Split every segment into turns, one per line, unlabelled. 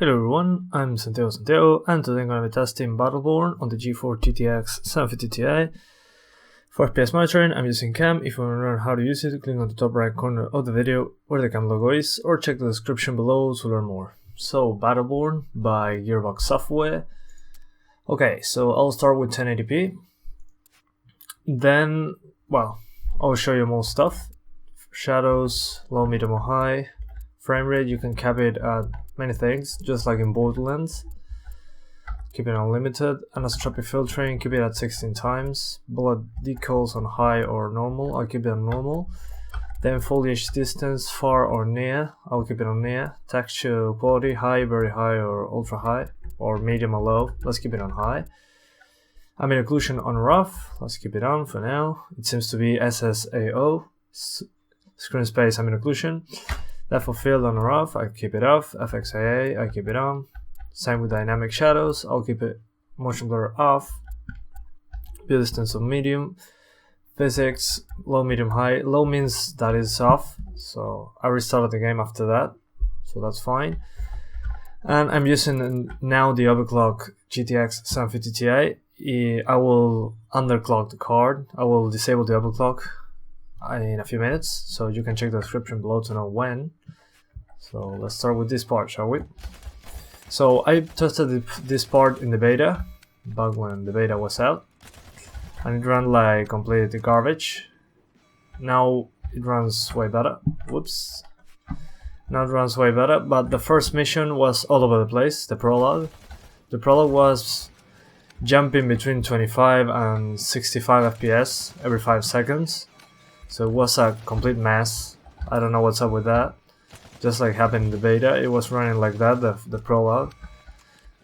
Hello everyone, I'm Santiago, and today I'm going to be testing Battleborn on the Geforce GTX 750 Ti. For FPS monitoring, I'm using Cam. If you want to learn how to use it, click on the top right corner of the video where the Cam logo is, or check the description below to learn more. So, Battleborn by Gearbox Software. Okay, so I'll start with 1080p. Then, well, I'll show you more stuff. Shadows, low, medium or high. Frame rate, you can cap it at many things, just like in Borderlands. Keep it unlimited. Anisotropic filtering, keep it at 16 times. Bullet decals on high or normal, I'll keep it on normal. Then foliage distance, far or near, I'll keep it on near. Texture quality, high, very high or ultra high, or medium or low, let's keep it on high. Ambient occlusion on rough, let's keep it on for now. It seems to be SSAO, screen space ambient occlusion. Depth of field on rough, I keep it off. FXAA, I keep it on. Same with dynamic shadows, I'll keep it motion blur off. View distance of medium. Physics, low, medium, high. Low means that is off, so I restarted the game after that, so that's fine. And I'm using now the overclock GTX 750 Ti. I will underclock the card. I will disable the overclock in a few minutes, so you can check the description below to know when. So let's start with this part, shall we? So I tested this part in the beta, back when the beta was out, and it ran like complete garbage. Now it runs way better. Whoops. Now it runs way better, but the first mission was all over the place, the prologue. The prologue was jumping between 25 and 65 FPS every 5 seconds. So it was a complete mess. I don't know what's up with that. Just like happened in the beta, it was running like that, the prologue.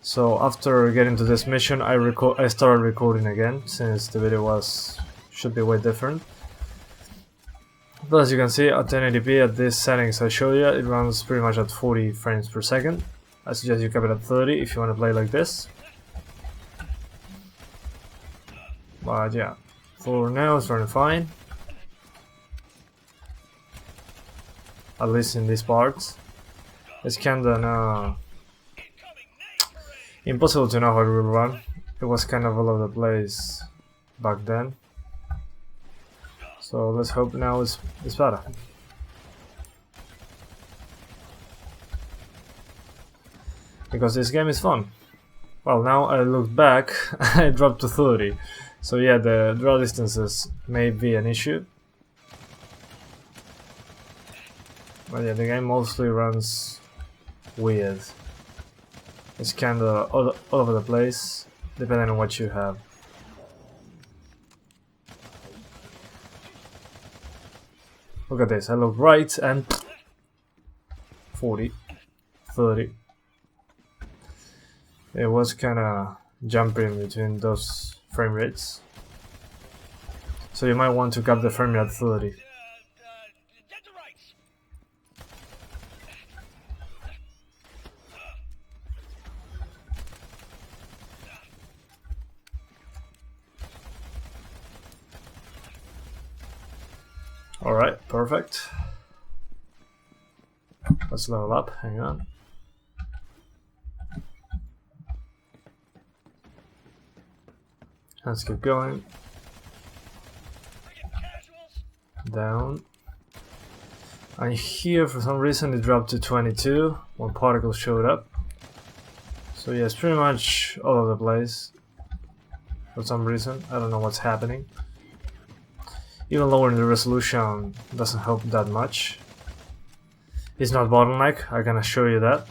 So after getting to this mission, I started recording again, since the video should be way different. But as you can see, at 1080p at these settings I show you, it runs pretty much at 40 frames per second. I suggest you keep it at 30 if you want to play like this. But yeah, for now it's running fine. At least in these parts. It's kinda impossible to know how it will run. It was kind of all over the place back then. So let's hope now it's better. Because this game is fun. Well, now I look back, I dropped to 30. So yeah, the draw distances may be an issue. But yeah, the game mostly runs weird. It's kinda all over the place, depending on what you have. Look at this, I look right and 40, 30. It was kinda jumping between those frame rates. So you might want to cap the frame rate at 30. Alright, perfect. Let's level up, hang on. Let's keep going. Down. And here, for some reason, it dropped to 22 when particles showed up. So yeah, it's pretty much all over the place. For some reason, I don't know what's happening. Even lowering the resolution doesn't help that much. It's not bottleneck, I can assure you that.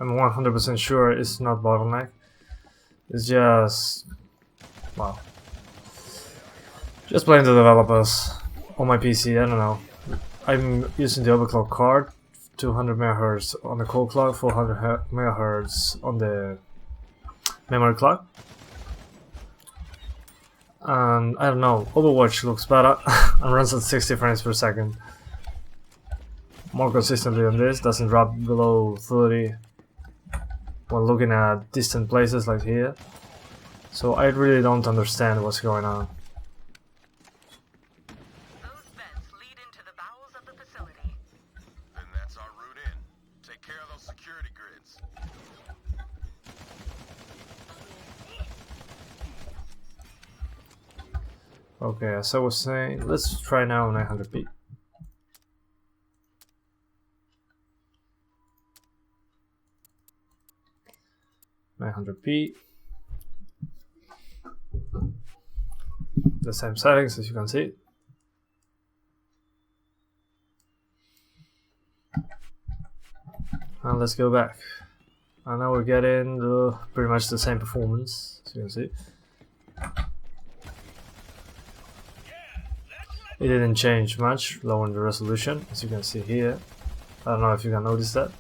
I'm 100% sure it's not bottleneck. It's just, well, just playing the developers on my PC, I don't know. I'm using the overclock card, 200 MHz on the core clock, 400 MHz on the memory clock. And I don't know, Overwatch looks better and runs at 60 frames per second. More consistently than this, doesn't drop below 30 when looking at distant places like here. So I really don't understand what's going on. Those vents lead into the bowels of the facility. Then that's our route in. Take care. Okay, as I was saying, let's try now 900p. The same settings as you can see. And let's go back. And now we're getting pretty much the same performance, as you can see. It didn't change much, lowering the resolution, as you can see here. I don't know if you can notice that.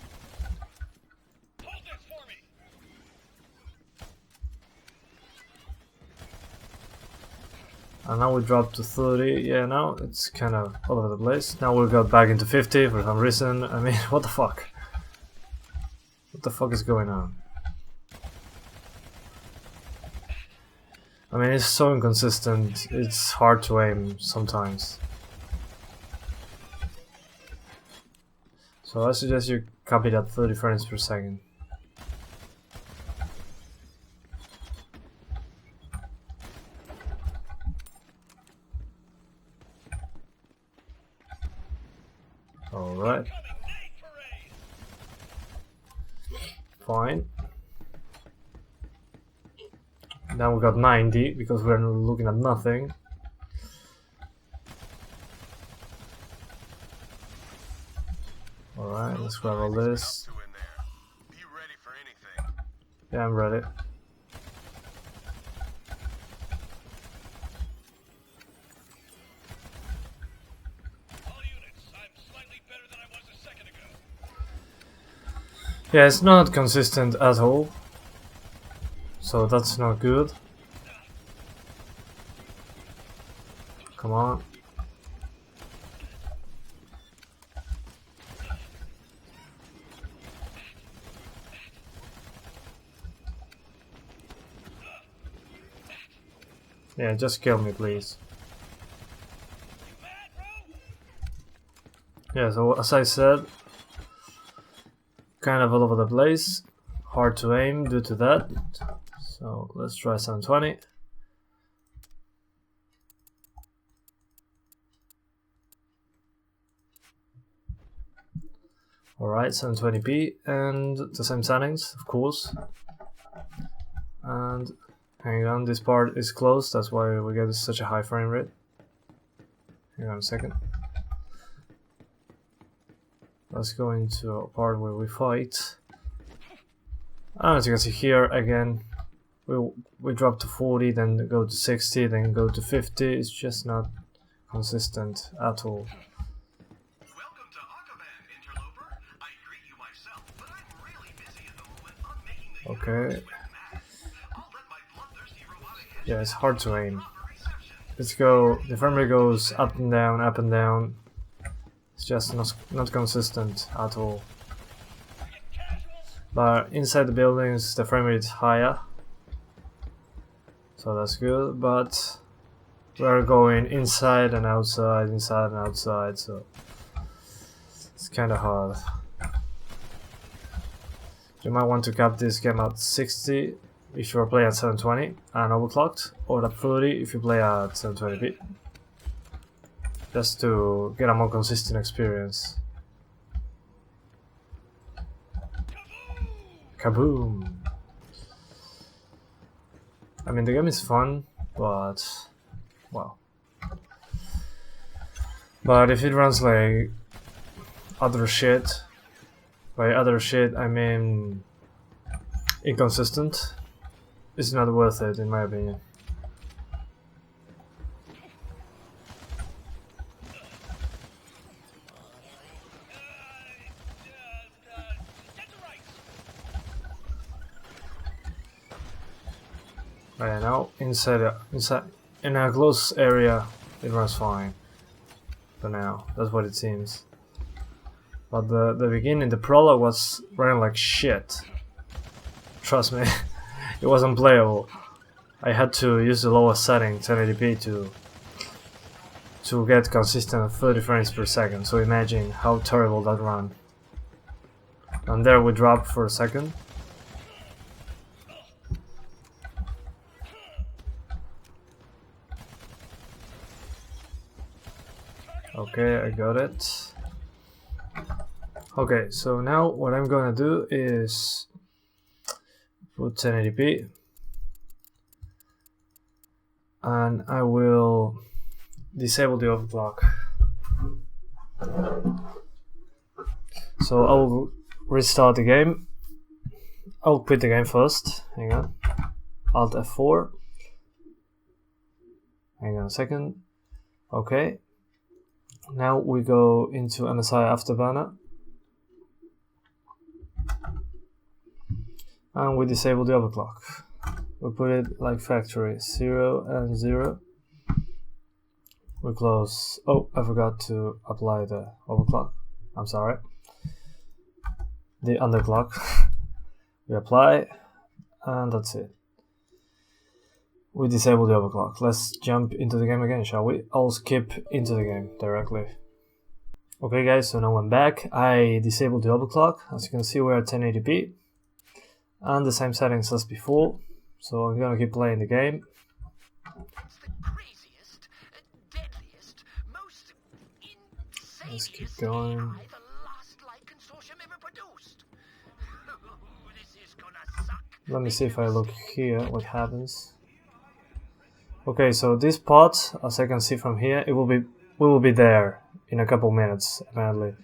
And now we dropped to 30, yeah, now it's kind of all over the place. Now we got back into 50 for some reason. I mean, what the fuck? What the fuck is going on? I mean, it's so inconsistent, it's hard to aim sometimes. So I suggest you copy that 30 frames per second. Alright. Fine. Now we got 90 because we're looking at nothing. Alright, let's grab all this. Yeah, I'm ready. Yeah, it's not consistent at all, so that's not good. Come on. Yeah, just kill me, please. Yeah, so as I said, kind of all over the place, hard to aim due to that. So let's try 720. Alright, 720p and the same settings, of course. And hang on, this part is closed, that's why we get such a high frame rate. Hang on a second. Let's go into a part where we fight. And as you can see here, again, we drop to 40, then go to 60, then go to 50. It's just not consistent at all. Okay. Yeah, it's hard to aim. Let's go. The frame rate goes up and down, up and down. It's just not consistent at all. But inside the buildings, the frame rate is higher, so that's good. But we're going inside and outside, so it's kind of hard. You might want to cap this game at 60 if you're playing at 720 and overclocked, or at 30 if you play at 720p. Just to get a more consistent experience. Kaboom! I mean, the game is fun, but well. But if it runs like other shit, by other shit I mean inconsistent, it's not worth it in my opinion. Right now, inside in a close area, it runs fine. For now, that's what it seems. But the beginning, the prologue was running like shit. Trust me, it was unplayable. I had to use the lowest setting, 1080p, to get consistent 30 frames per second. So imagine how terrible that run. And there we dropped for a second. Okay, I got it. Okay, so now what I'm gonna do is put 1080p, and I will disable the overclock. So I'll restart the game. I'll quit the game first. Hang on. Alt F4. Hang on a second. Okay. Now we go into MSI Afterburner. And we disable the overclock. We put it like factory, 0 and 0. We close. Oh, I forgot to apply the overclock. I'm sorry. The underclock. We apply, and that's it. We disable the overclock. Let's jump into the game again, shall we? I'll skip into the game directly. Okay guys, so now I'm back. I disabled the overclock. As you can see, we're at 1080p. And the same settings as before. So I'm gonna keep playing the game. Let's keep going. Let me see if I look here what happens. Okay, so this pot, as I can see from here, we will be there in a couple minutes apparently.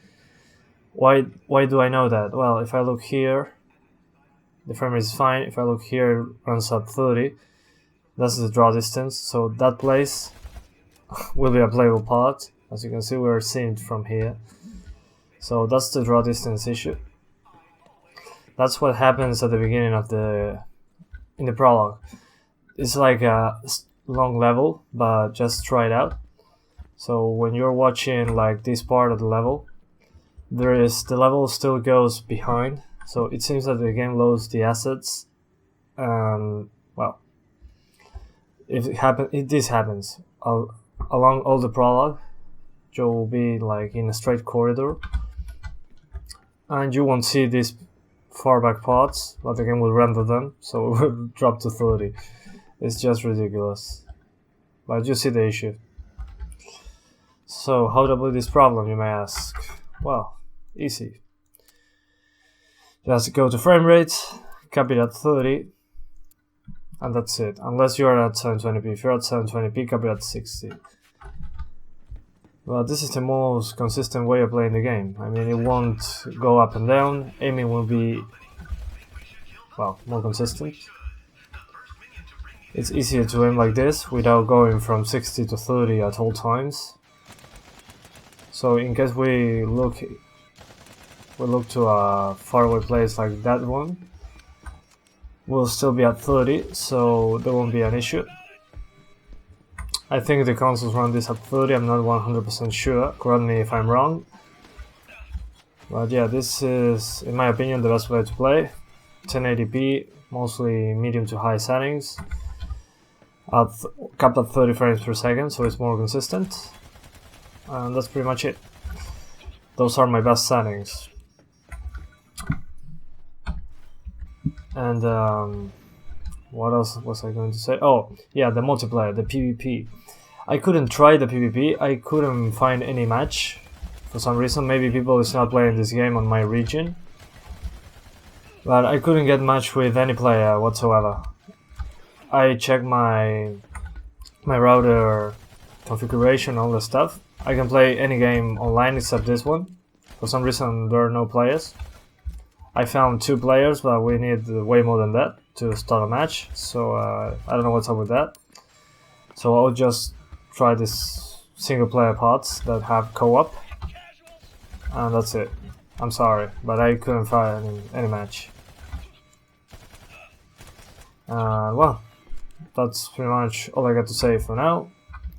Why do I know that? Well, if I look here, the frame rate is fine. If I look here, it runs at 30. That's the draw distance. So that place will be a playable part. As you can see, we're seeing it from here. So that's the draw distance issue. That's what happens at the beginning of in the prologue. It's like a long level, but just try it out. So when you're watching like this part of the level, the level still goes behind. So it seems that the game loads the assets, and well, if this happens along all the prologue, you will be like in a straight corridor, and you won't see these far back parts, but the game will render them, so it will drop to 30. It's just ridiculous, but you see the issue. So how to avoid this problem, you may ask? Well, easy. Just go to frame rate, cap it at 30, and that's it. Unless you're at 720p. If you're at 720p, cap it at 60. Well, this is the most consistent way of playing the game. I mean, it won't go up and down. Aiming will be, well, more consistent. It's easier to aim like this without going from 60 to 30 at all times. So in case we look to a faraway place like that one, we'll still be at 30, so there won't be an issue. I think the consoles run this at 30, I'm not 100% sure, correct me if I'm wrong. But yeah, this is, in my opinion, the best way to play. 1080p, mostly medium to high settings, capped at 30 frames per second, so it's more consistent. And that's pretty much it. Those are my best settings. And what else was I going to say? Oh, yeah, the multiplayer, the PvP. I couldn't try the PvP. I couldn't find any match. For some reason, maybe people is not playing this game on my region. But I couldn't get match with any player whatsoever. I checked my router configuration, all the stuff. I can play any game online except this one. For some reason, there are no players. I found 2 players, but we need way more than that to start a match, so I don't know what's up with that. So I'll just try this single player parts that have co-op, and that's it. I'm sorry, but I couldn't find any match. Well, that's pretty much all I got to say for now.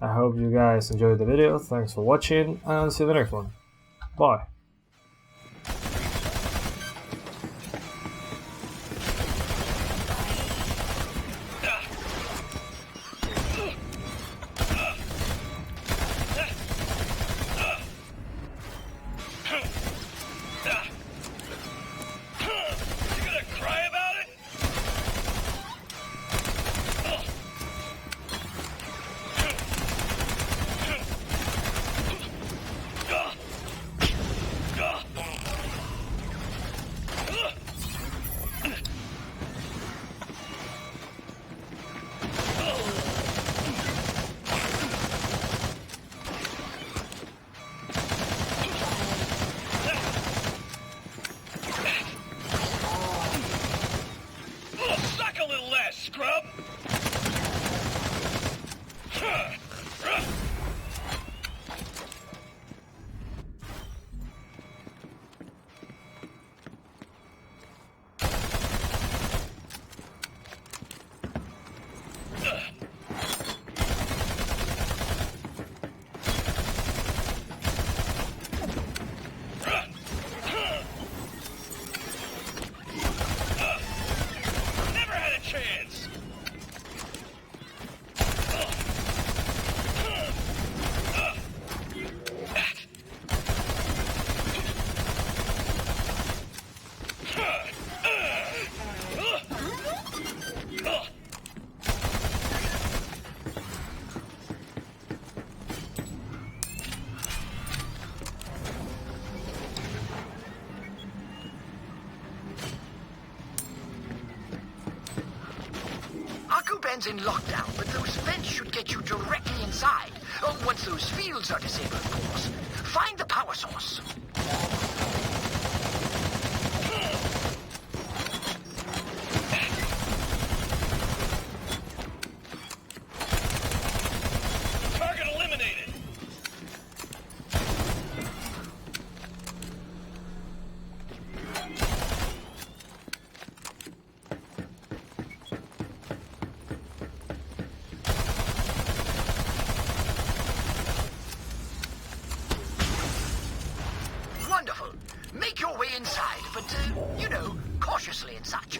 I hope you guys enjoyed the video. Thanks for watching, and see you in the next one. Bye.
fans in lockdown, but those vents should get you directly inside. Once those fields are disabled, of course. Find the power source.
Target eliminated.
Wonderful. Make your way inside, but, you know, cautiously and such.